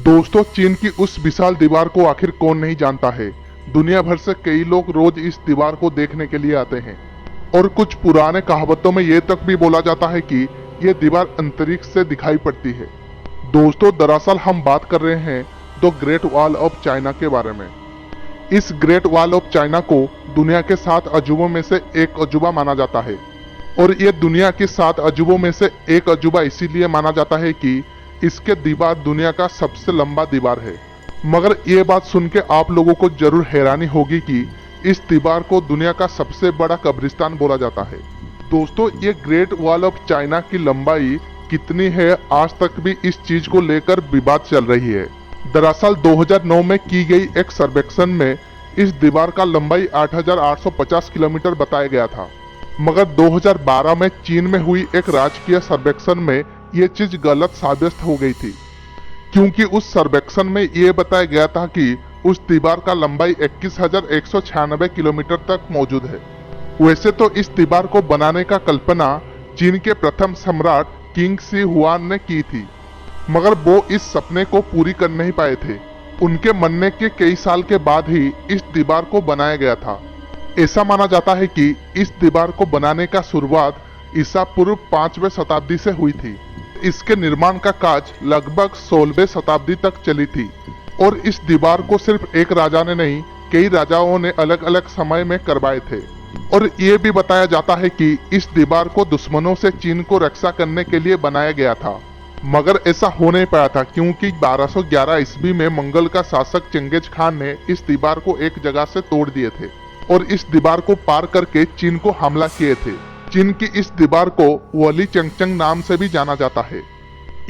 दोस्तों, चीन की उस विशाल दीवार को आखिर कौन नहीं जानता है। दुनिया भर से कई लोग रोज इस दीवार को देखने के लिए आते हैं और कुछ पुराने कहावतों में ये तक भी बोला जाता है कि ये दीवार अंतरिक्ष से दिखाई पड़ती है। दोस्तों, दरअसल हम बात कर रहे हैं the great wall of China के बारे में। इस ग्रेट वॉल ऑफ चाइना को दुनिया के 7 अजूबों में से एक अजूबा माना जाता है और ये दुनिया के 7 अजूबों में से एक अजूबा इसीलिए माना जाता है कि इसके दीवार दुनिया का सबसे लंबा दीवार है। मगर ये बात सुन के आप लोगों को जरूर हैरानी होगी कि इस दीवार को दुनिया का सबसे बड़ा कब्रिस्तान बोला जाता है। दोस्तों, ये ग्रेट वॉल ऑफ चाइना की लंबाई कितनी है, आज तक भी इस चीज को लेकर विवाद चल रही है। दरअसल 2009 में की गई एक सर्वेक्षण में इस दीवार का लंबाई 8,850 किलोमीटर बताया गया था। मगर 2012 में चीन में हुई एक राजकीय सर्वेक्षण में ये चीज गलत साबित हो गई थी, क्योंकि उस सर्वेक्षण में ये बताया गया था कि उस दीवार का लंबाई 21,196 किलोमीटर तक मौजूद है। वैसे तो इस दीवार को बनाने का कल्पना चीन के प्रथम सम्राट किंग शी हुआन ने की थी, मगर वो इस सपने को पूरी कर नहीं पाए थे। उनके मरने के कई साल के बाद ही इस दीवार को बनाया गया था। ऐसा माना जाता है कि इस दीवार को बनाने का शुरुआत ईसा पूर्व 5वीं शताब्दी से हुई थी। इसके निर्माण का काज लगभग 16वीं शताब्दी तक चली थी और इस दीवार को सिर्फ एक राजा ने नहीं, कई राजाओं ने अलग अलग समय में करवाए थे। और ये भी बताया जाता है कि इस दीवार को दुश्मनों से चीन को रक्षा करने के लिए बनाया गया था, मगर ऐसा हो नहीं पाया था क्योंकि 1211 ईस्वी में मंगल का शासक चंगेज खान ने इस दीवार को एक जगह से तोड़ दिए थे और इस दीवार को पार करके चीन को हमला किए थे। चीन की इस दीवार को वली चंगचंग नाम से भी जाना जाता है।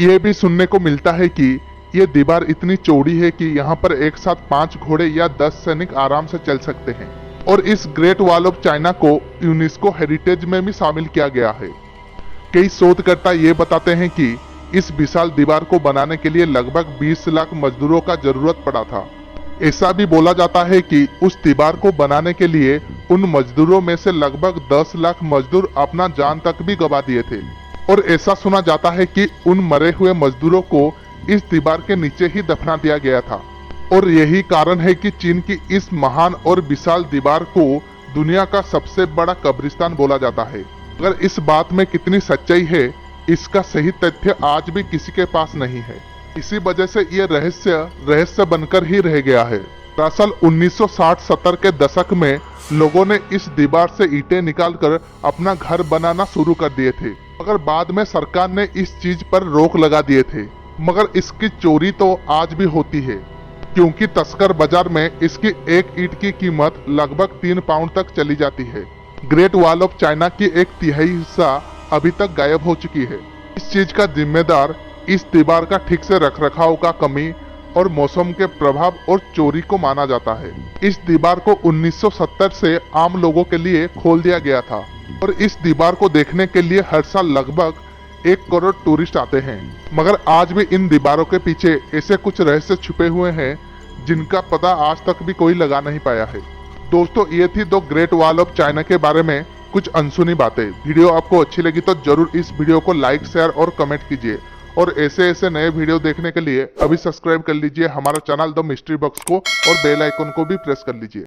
ये भी सुनने को मिलता है कि ये दीवार इतनी चौड़ी है कि यहाँ पर एक साथ 5 घोड़े या 10 सैनिक आराम से चल सकते हैं। और इस ग्रेट वॉल ऑफ चाइना को यूनेस्को हेरिटेज में भी शामिल किया गया है। कई शोधकर्ता ये बताते हैं कि इस विशाल दीवार को बनाने के लिए लगभग 20 लाख मजदूरों का जरूरत पड़ा था। ऐसा भी बोला जाता है कि उस दीवार को बनाने के लिए उन मजदूरों में से लगभग 10 लाख मजदूर अपना जान तक भी गंवा दिए थे। और ऐसा सुना जाता है कि उन मरे हुए मजदूरों को इस दीवार के नीचे ही दफना दिया गया था। और यही कारण है कि चीन की इस महान और विशाल दीवार को दुनिया का सबसे बड़ा कब्रिस्तान बोला जाता है। अगर इस बात में कितनी सच्चाई है, इसका सही तथ्य आज भी किसी के पास नहीं है। इसी वजह से ये रहस्य बनकर ही रह गया है। दरअसल 1960-70 के दशक में लोगों ने इस दीवार से ईंटें निकालकर अपना घर बनाना शुरू कर दिए थे, मगर बाद में सरकार ने इस चीज पर रोक लगा दिए थे। मगर इसकी चोरी तो आज भी होती है, क्योंकि तस्कर बाजार में इसकी एक ईंट की कीमत लगभग 3 पाउंड तक चली जाती है। ग्रेट वॉल ऑफ चाइना की 1/3 हिस्सा अभी तक गायब हो चुकी है। इस चीज का जिम्मेदार इस दीवार का ठीक से रखरखाव का कमी और मौसम के प्रभाव और चोरी को माना जाता है। इस दीवार को 1970 से आम लोगों के लिए खोल दिया गया था और इस दीवार को देखने के लिए हर साल लगभग 1 करोड़ टूरिस्ट आते हैं। मगर आज भी इन दीवारों के पीछे ऐसे कुछ रहस्य छुपे हुए हैं जिनका पता आज तक भी कोई लगा नहीं पाया है। दोस्तों, ये थी the great wall of China के बारे में कुछ अनसुनी बातें। वीडियो आपको अच्छी लगी तो जरूर इस वीडियो को लाइक, शेयर और कमेंट कीजिए और ऐसे नए वीडियो देखने के लिए अभी सब्सक्राइब कर लीजिए हमारा चैनल द मिस्ट्री बॉक्स को और बेल आइकन को भी प्रेस कर लीजिए।